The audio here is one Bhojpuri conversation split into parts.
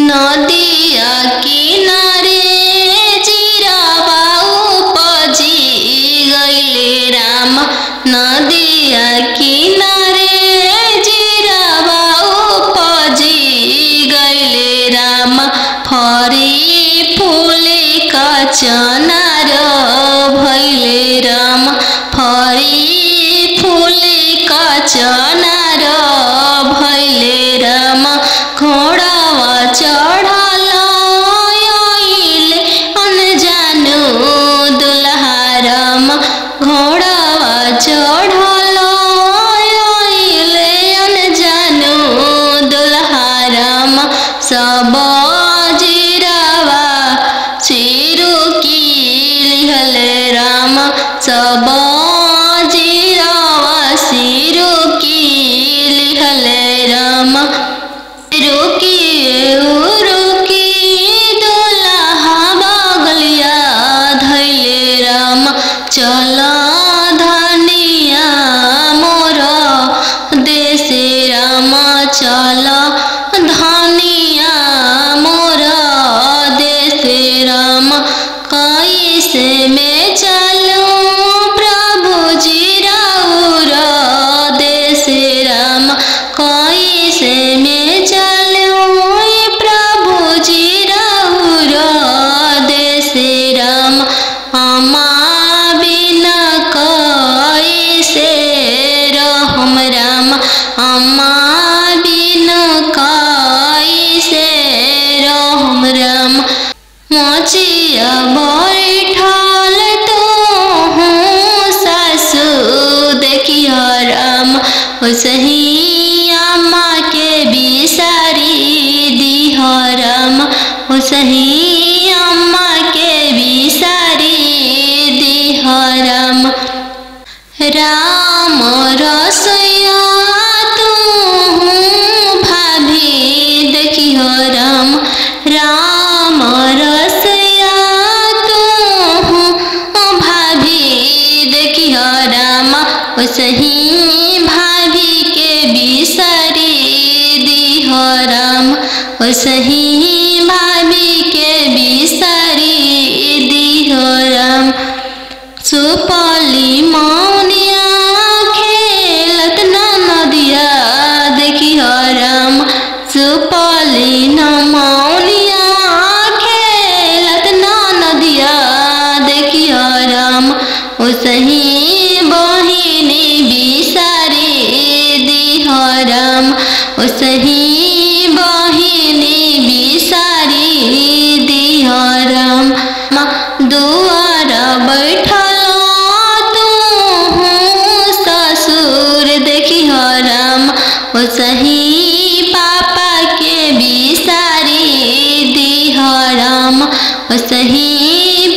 नदिया किनारे जिरावा उपजी गइले राम। नदिया किनारे जिरावा उपजी गइले राम। फरी फूले कचनार भइले राम। फरी फूले कचनार भइले राम। घोड़ावा चढ़ल आइले अनजानु दुल्हा राम। घोड़ावा चढ़ल आइले अनजानु दुल्हा राम। सब जिरावा सिरुकी लिहले राम। सब जिरावा सिरुकी लिहले राम। रुकी दुल्हा बगलिया धैले राम। चल धनिया मोर देशे राम। चल धनिया मोर देशे राम। कैसे में चलूं प्रभु जी राउर देशे राम। कैसे में चलूं प्रभु जी राउर देशे राम। अम्मा बिना कैसे रहम राम। अम्मा बिना कैसे रहम राम। मोचिया बैठल तो हूँ सासु देखिय राम। ओसही अम्मा के बिसारी दिह राम। ओसही अम्मा के बिसारी दिह राम। राम रसोइया तू भाभी देखिह राम। राम रसोइया तू भाभी देखिह राम। ओसही भाभी के बिसारी दिह राम। ओसही भाभी के बिसारी दिह राम। सुपली मौनिया खेलत नदिया देखिह राम। सुपली मौनिया खेलत नदिया देखिह राम। ओसही बहिनी बिसारी दिह राम। ओसही बहिनी बिसारी दिह राम। दुआर बैठल तू ससुर देखिह राम। ओसही पापा के बिसारी दिह राम। ओसही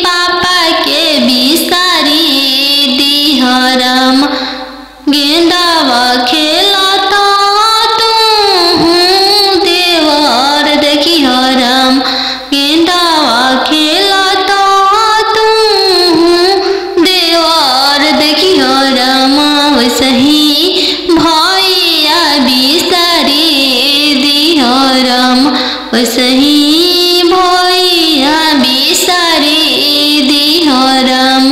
पापा के बिसारी दिह राम। गेंदावा खेलत तू देवर देखिह राम। गेंदावा खेलत तू देवर देखिह राम। ओसही भैया बिसारी दिह राम। ओसही भैया बिसारी दिह राम।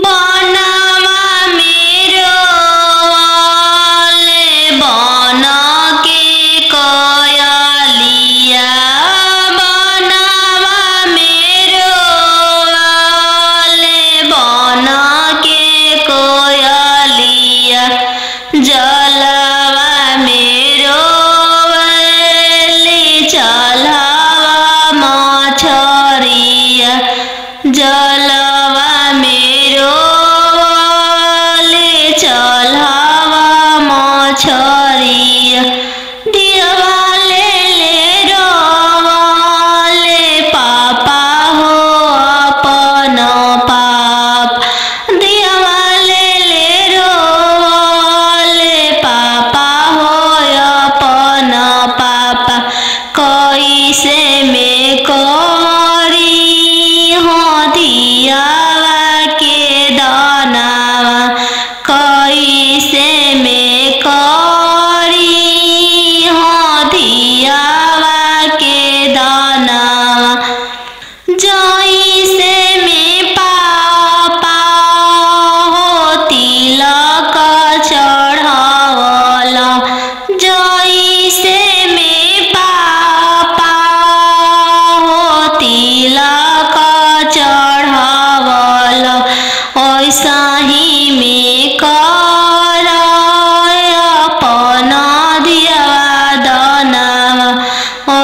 बनवा मेरो वाले बन के कयलिया। बनवा मेरो वाले बन के कोयलिया। जलवा मेरो वाले चलवा मछरिया। जलवा मेरो वाले चलवा मछरिया। दिवाले ले रोवाले पापा हो अपन पाप। दिवाले ले रोवाले पापा हो अपन पापा। कैसे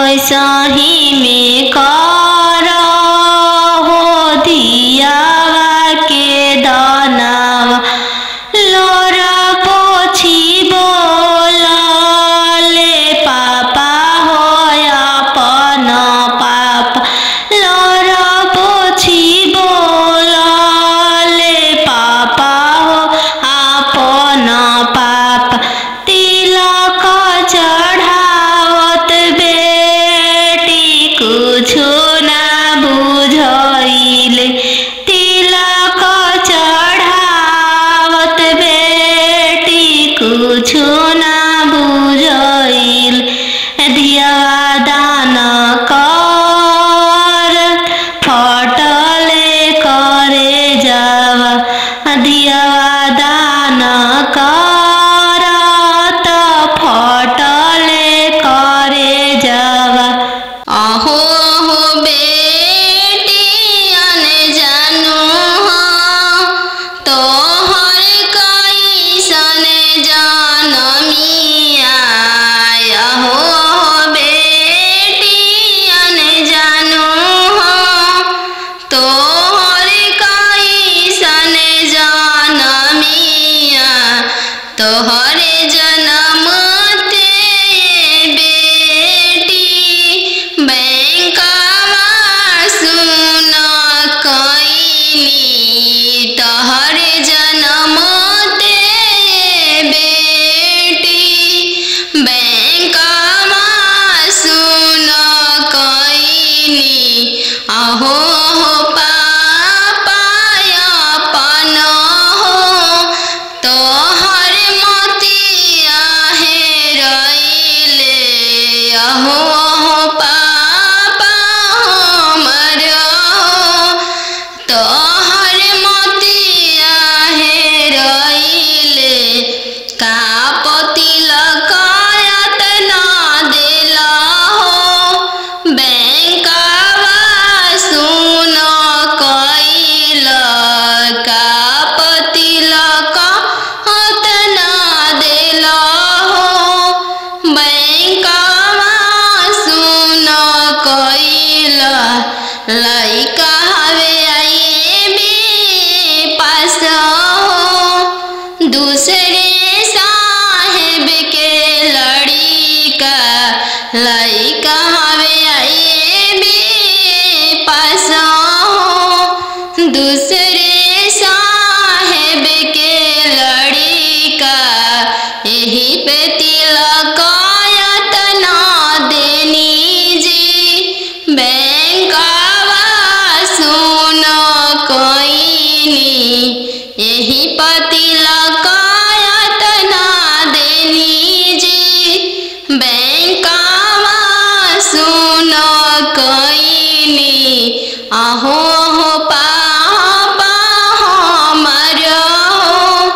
सही में कर हो दियावा के दानावा लोरा पोछी बोला ले पापा हो अपन पाप लोरा पोछी बोला ले पापा हो अपन पाप तिलक चढ़ावत बेटी कुछो ना बुझाइले तिलक चढ़ावत बेटी कुछो ना बुझाइले दियावा दान कर फटले करे जावा दियावा दान कर त फटले करे जावा अहो हो बेटी अनजानु हो तोहर कैसन जनमिया अहो हो बेटी अनजानु हो तोहर कैसन जनमिया तोहर जन्म अहो हो पापा अपन हो तोहर मोतिया हेरैले अहो हो पापा हमर हो तोहर मोतिया हेरैले का तिलक यातना देला हो बैंकवा सुन कैल का तिलक यातना देला हो बैंकवा सुन कैल लइका हवे आईबी पास हो दूसरे साहेब के लड़िका लइका हवे आईबी पास हो दूसरे साहेब के लड़िका यही पे तिलक यातना देनी जी बैंकवा सुन कैनी यही पर तिलक यातना देनी जी बैंकवा सुन कैनी अहो हो पापा हमर हो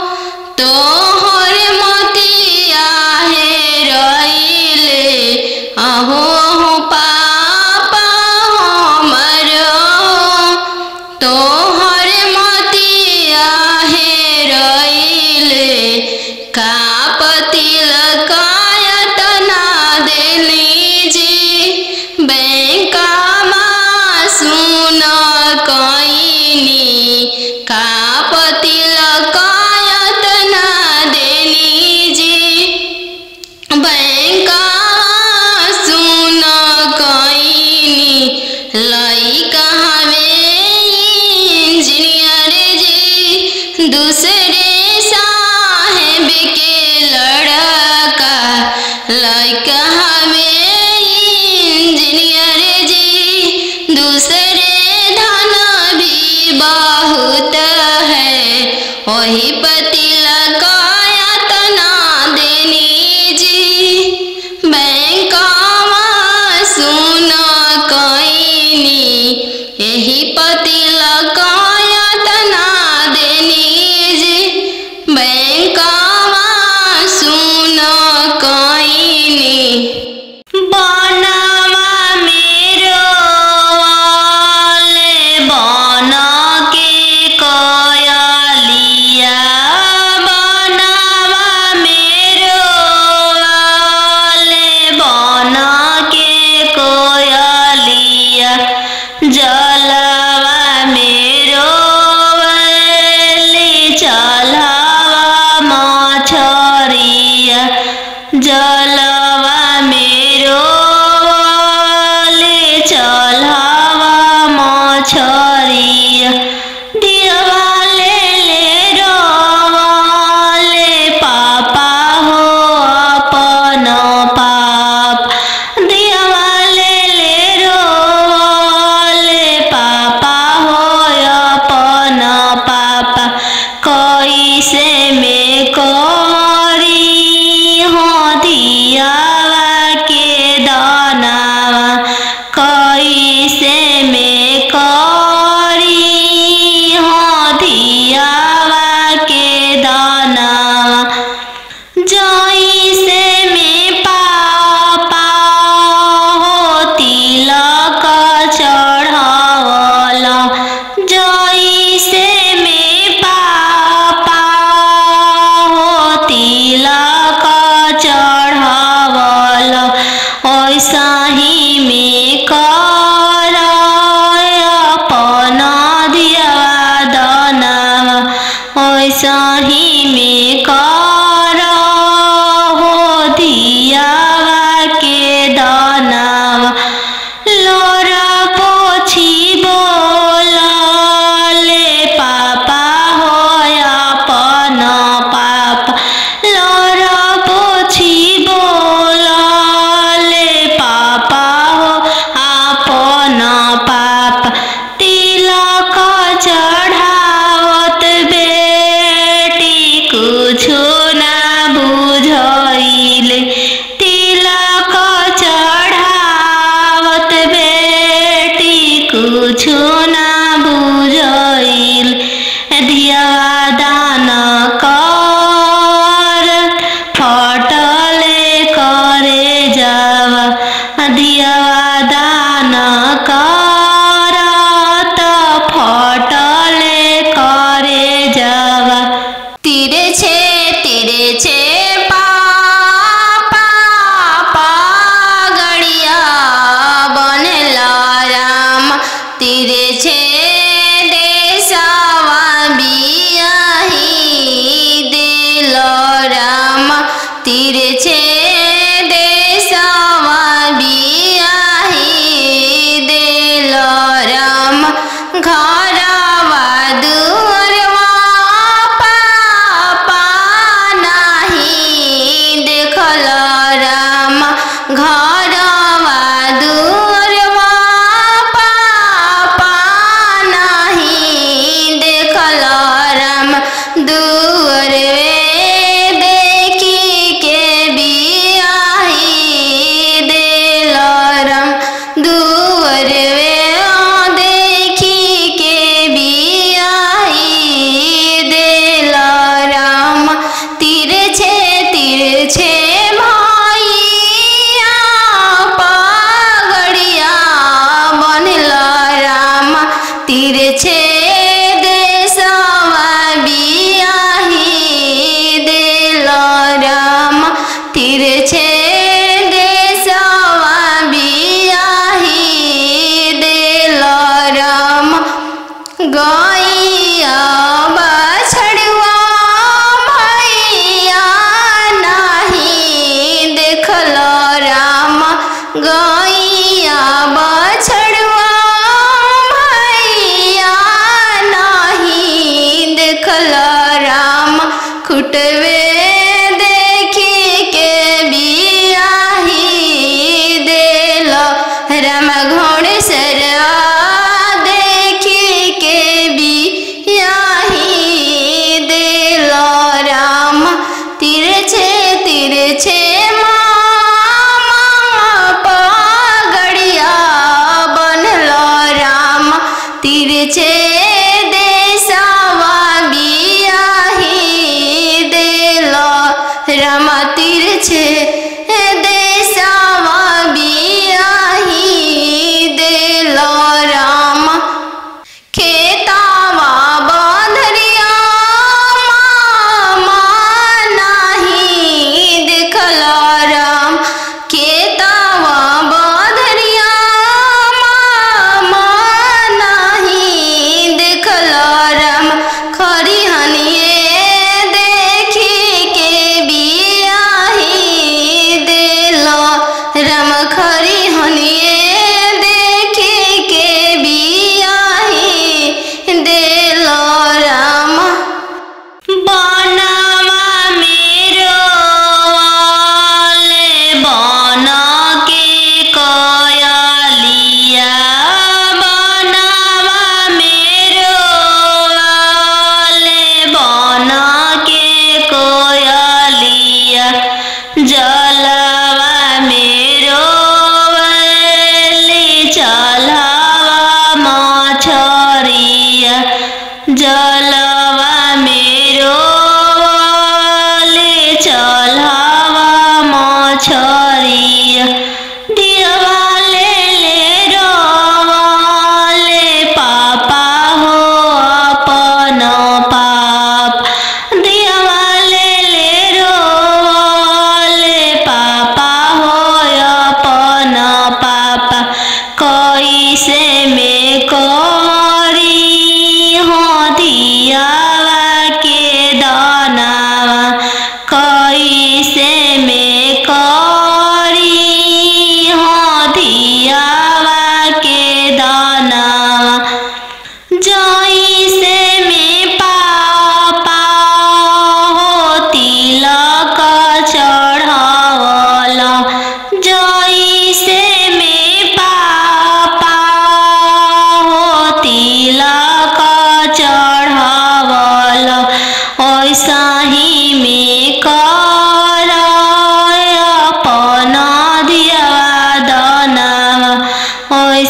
तोहर मोतिया हेरैले अहो हो पापा हमर हो तोहर मोतिया हेरैले का तिलक यातना देली जी बैंकवा सुन कैनी का तिलक यातना देली जी बैंकवा सुन कैनी लइका हवे इंजीनियर जी दूसरे साहेब के लड़का लइका हवे इंजीनियर जी दूसरे धन भी बहुत है वही तिलक यातना देनी जी बैंकवा सुन कैनी यही तिलक यातना देनी जी बैंकवा सुन कैनी बनवा मेरो वाले बन के अल्हावा मछरिया दियावा ले ले रोवाले पापा हो अपन पाप दियावा ले ले रोवाले पापा हो अपन पाप कैसे में करी हो दियावा के दानावा कैसे में करी हो दियावा के दानावा जैसे में पापा हो तिलक चढ़ावला जैसे में पापा हो तिलक चढ़ावला वैसा ही में कर अपन दियावा दानावा वैसा ही में कर हो दियावा के दानावा लोरा पोछी बोलाले पापा हो अपन पाप लोरा पोछी बोलाले पापा हो अपन पाप तिलक चढ़ावत बेटी कुछो ना बुझाइले तिलक चढ़ावत बेटी कुछो ना बुझाइले दियावा दान कर फटले करे जावा दियावा दान कर त फटले करे जावा तिरछे पापा पागड़िया बनला राम तिरछे देशवा बियाही दिल राम तिरछे देशवा बियाही दिल राम घरवा दुअरवा पापा नहीं देखल राम घरवा दुअरवा पापा नहीं देखल राम दुअरवे देखी के बियाही दिल राम दुअरवे देखी के बियाही दिल राम तिरछे भैया पगड़िया बनला राम तिरछे देशवा बियाही दिल राम तिरछे देशवा बियाही दिल राम गैया बछड़ुआ भैया नहीं देखल राम गैया बछड़ुआ भैया नहीं देखल राम खुटवे देखी के बियाही दिल राम घोड़सरवा देखी के बियाही दिल राम तिरछे मामा पगड़िया बनल राम तिरछे देशवा बियाही दिल राम तिरछे देशवा बियाही दिल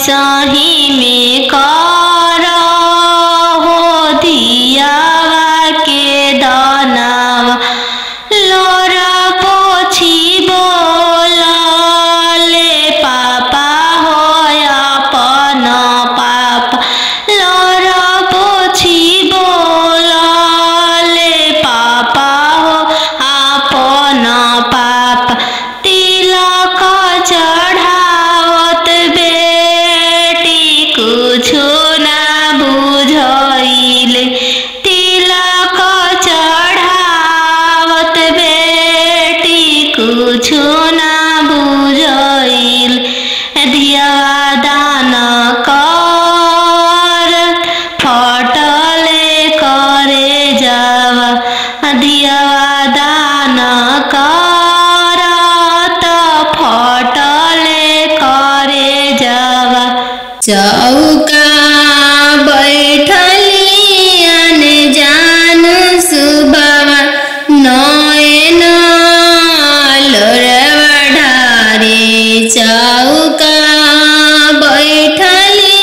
वैसाही में कर हो दियावा के दानावा लोरा पोछी बोलाले पापा हो अपन पापा लोरा पोछी बोलाले पापा हो अपन पापा तिलक चढ़ावत बेटी कुछो ना बुझाइले तिलक चढ़ावत बेटी कुछो ना बुझाइले धियावा दान कर फटले करे जावा धियावा दान कर त फटले करे जावा चौका बैठली अनजान सुबवा नयन लोरवा ढारे चौका बैठली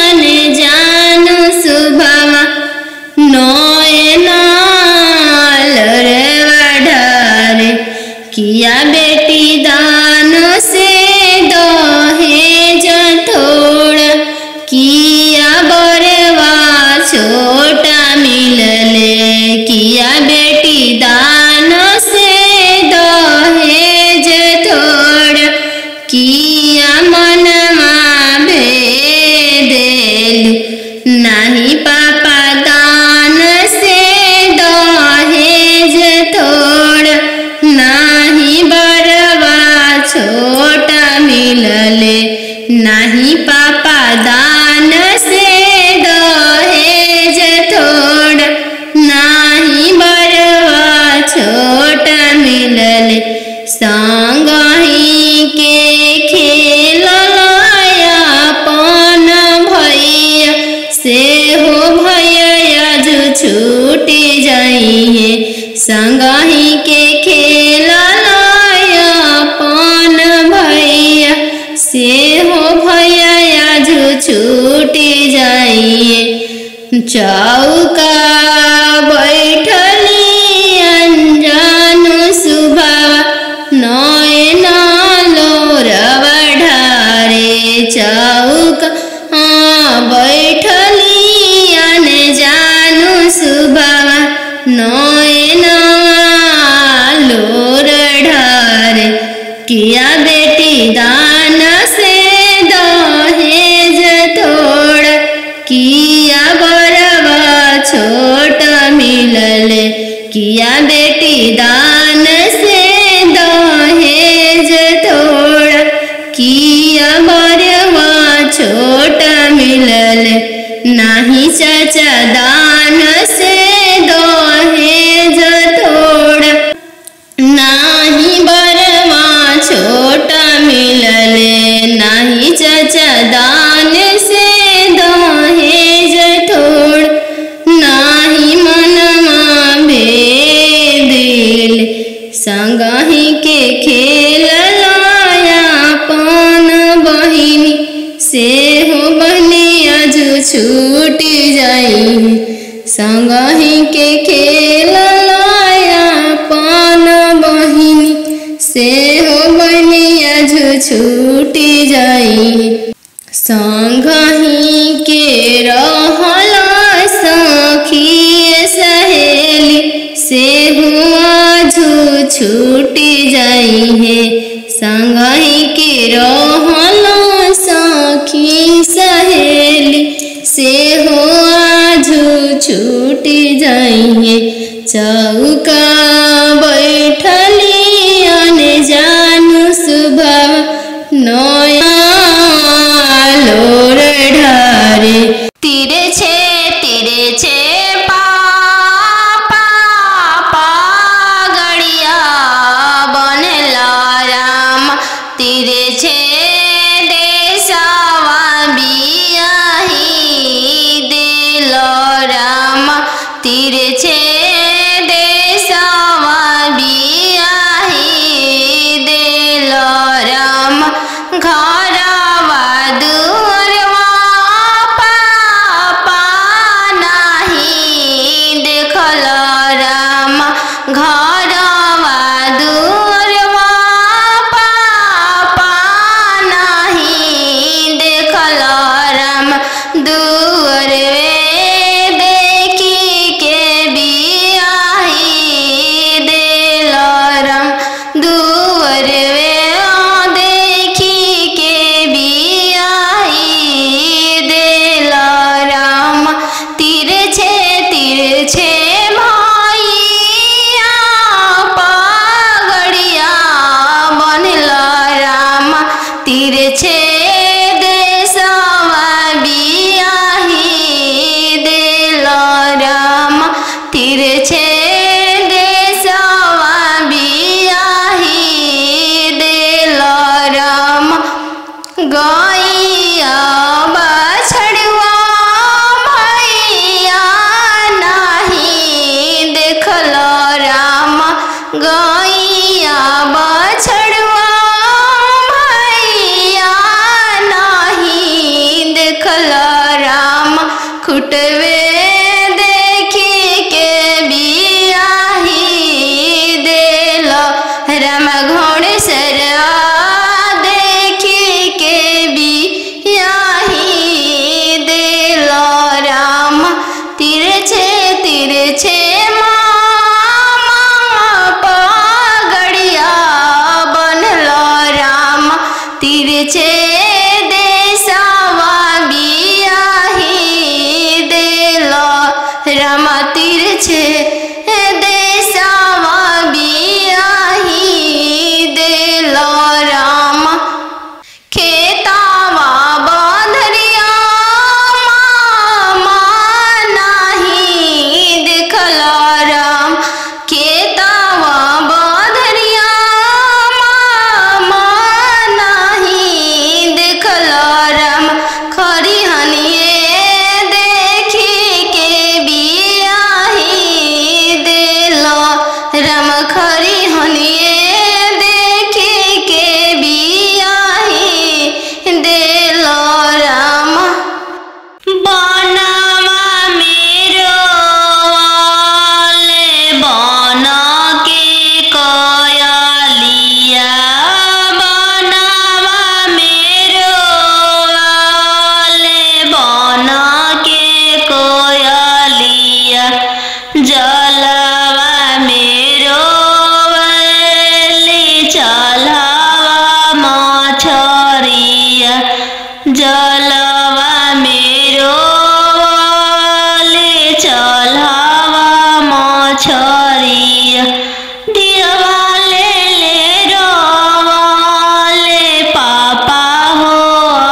अनजान सुबवा नयन लोरवा ढारे किया बेटी दान से दहेज थोड़ा किया बरवा छोटा मिलले किया बेटी दान से दहेज थोड़ा किया मनमा भेदेल नहीं पापा दान से दहेज थोड़ा नहीं बरवा छोटा मिलले नहीं पापा दान से दहेज थोड़ा नहीं बरवा छोटा मिलले संगही के खेललाया अपन भैया से हो भैया जो छूटी जाइए संगही के खेललाया अपन भैया से हो भैया जो छूटी जाइए चौका बैठली अनजान सुबह नयन लोरवा ढारे चौका बैठली अनजान सुबह नयन लोर ढारे किया बेटी दान से दहेज थोड़ा किया बरवा छोटा मिलले किया बेटी दान से दहेज थोड़ा किया बरवा छोटा मिलले नहीं चाचा दान से दहेज थोड़ा नहीं बरवा छोटा मिलले नहीं चाचा दान से दहेज थोड़ा नहीं मनमा भेदिल संगही के खेल लाया अपन बहिनी से हो बहनिया जो छूटी जाई संगही के खेल लाया अपन बहिनी से हो बहनिया जो छूटी जाई संगही के रहला सखी सहेली से हुआ जो छूटी जाई है संगही के रहला सखी सहेली से हुआ जो छूटी जाई है चौका बैठली अनजान सुबह नया लोर ढारे तीरे छे पापा गड़िया बनला राम तीरे छे देशवा बियाही दिल राम तीरे छे जलवा मेरो ले चलवा मछरिया दियवा ले रोले पापा हो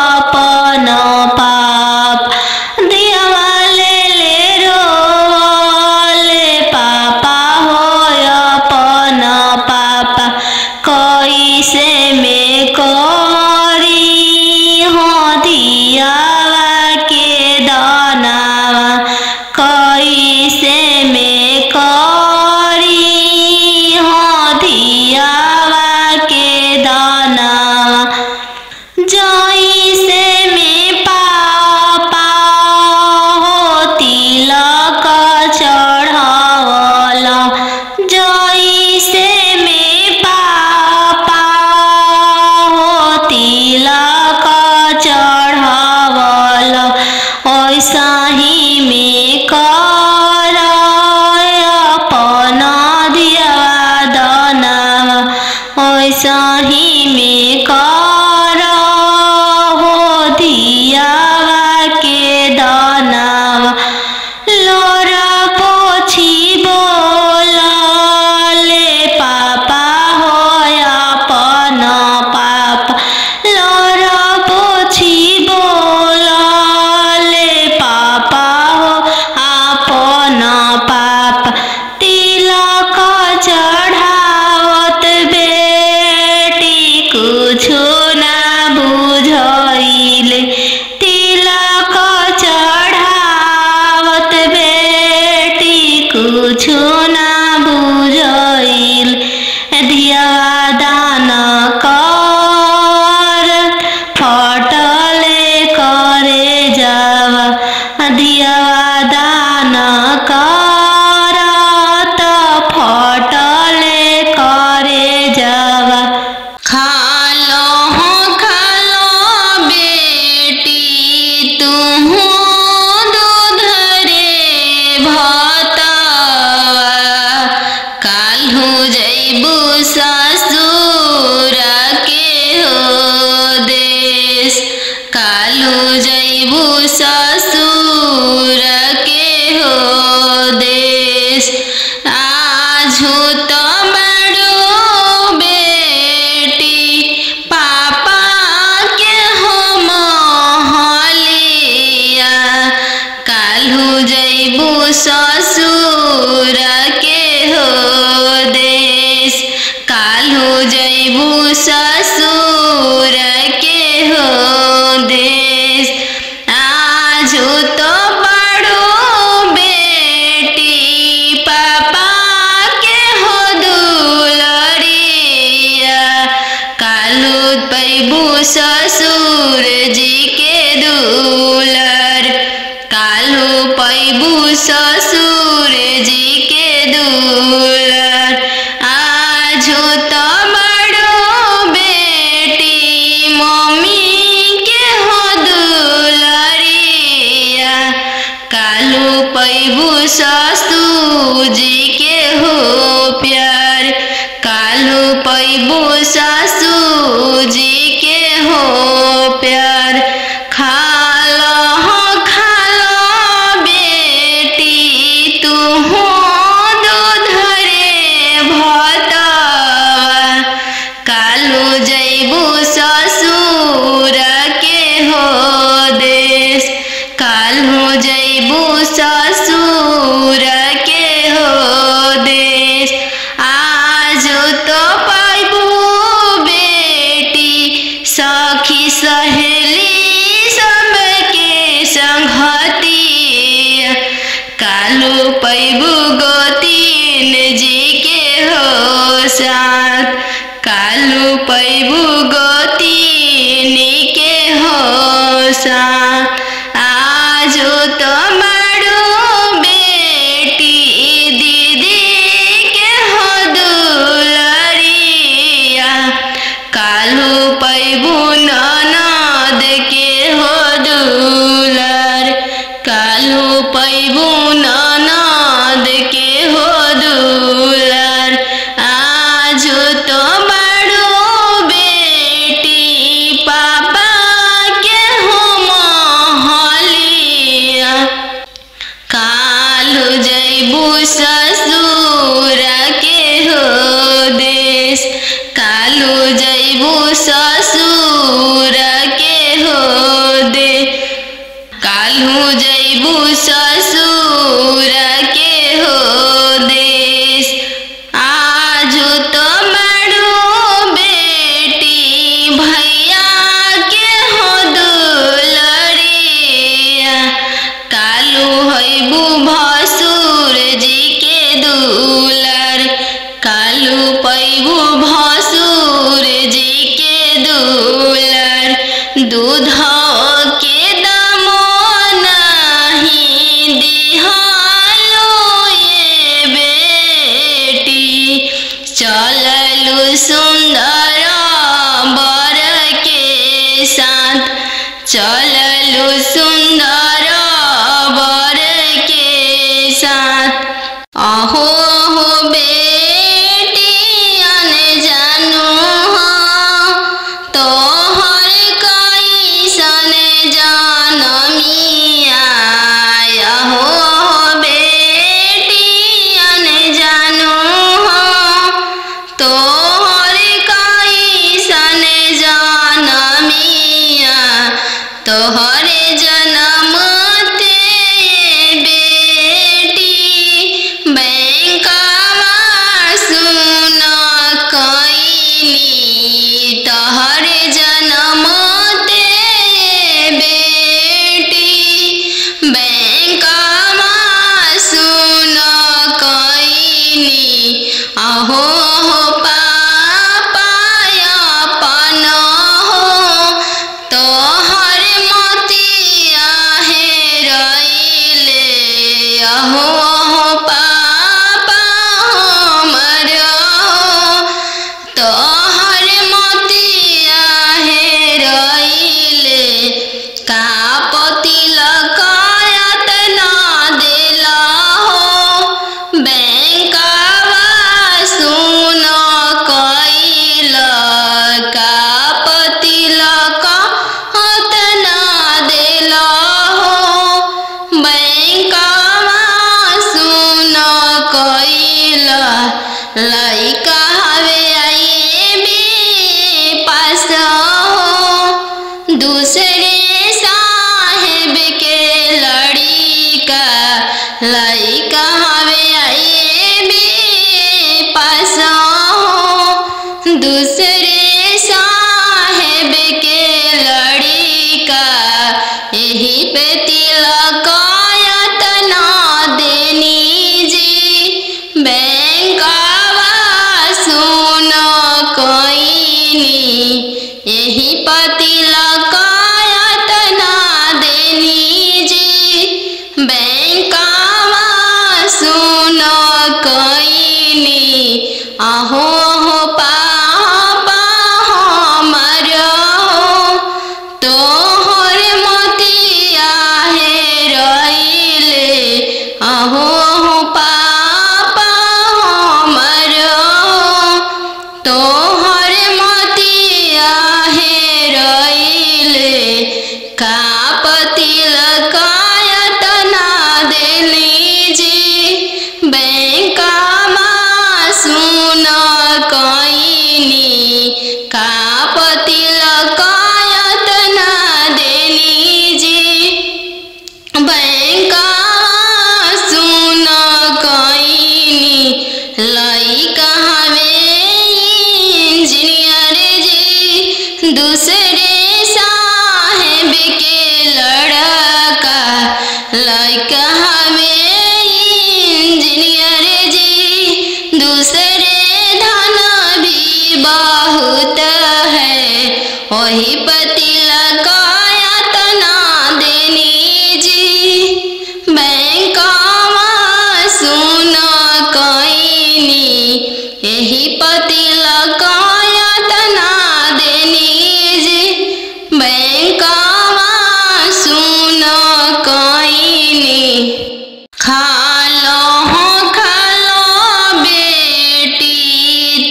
अपन पाप दियवा ले रोले पापा हो अपन पापा कैसे में करी हो दियावा के दानावा कैसे में करी हो दियावा के दानावा जैसे में पापा हो तिलक चढ़ावला जैसे में पापा हो तिलक चढ़ावला ऐसा ही में कर अपन दियवा दानावा ऐसा ही में कर हो दियावा के दानावा लोरा पोछी बोलले पापा हो अपन पाप लोरा पोछी बोलले पापा हो अपन पाप तिलक चढ़ावत बेटी कुछो ना बुझैले तिलक चढ़ावत बेटी कुछो ना बुझैले दियवा दान कर फटले करे जावा दियवा दान कर त फटले करे जावा खालो बेटी तुम दूध रे भतवा काल्हू जैबू ससुर के हो देश काल्हू जैबू ससुर के हो देश आजू तो बड़ो बेटी पापा के हो महलिया काल्हू जैबू ससुर के हो देश काल्हू जैबू ससुर के हो देश आजू तो बड़ो बेटी चललू सुंदर बर के साथ। अहो हो बेटियन जानू हो तोहर कैसन जनमिया। अहो हो बेटियन जानू हो तोहर कैसन जनमिया। तोहरे जन्म ते बेटी बैंकवा सुन कईनी। तोहरे जन्म ते बेटी बैंकवा सुन कईनी। अहो हो पापा अपन हो तोहर मोतिया हेरैले। अहो हो पापा हमर हो तोहर मोतिया हेरैले। का तिलक एतना देला हो बैंकवा सुन कइल। का तिलक एतना देला हो बैंकवा सुन कइल। लइका हवे आईबी पास हो दूसरे साहेब के लड़िका। लइका हवे आईबी पास हो दूसरे साहेब के लड़िका। यही पे तिलक एतना देनी जी बैंकवा सुन कईनी। यही पे तिलक एतना देनी जी बैंकवा सुन कईनी। अहो हो पापा हमर हो तोहर मोतिया हेरैले। अहो हो पापा हमर हो तोहर मोतिया हेरैले। का तिलक एतना देली जी बैंकवा सुन कईनी। का तिलक एतना देली जी बैंकवा सुन कईनी। लइका हवे इंजीनियर जी दूसरे साहेब के लड़का। लइका हवे इंजीनियर जी दूसरे धन भी बहुत है। वही तिलक एतना देनी जी बैंकवा सुन कईनी। यही तिलक एतना देनी जी बैंकवा सुन कईनी। खालो हो खालो बेटी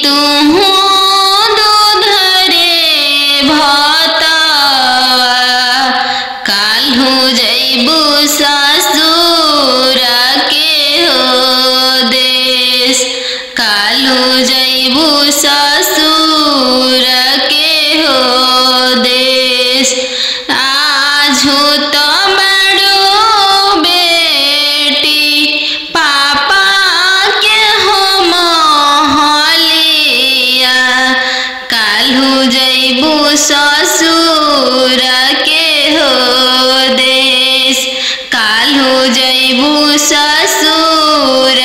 तुहू दूध रे भतवा। काल्हू जइबू ससुर के हो देश। काल्हू जइबू ससुर के हो देश। आजू तो बड़ो बेटी पापा के हो महलिया। काल्हू जइबू ससुर के हो देश। काल्हू जइबू ससुर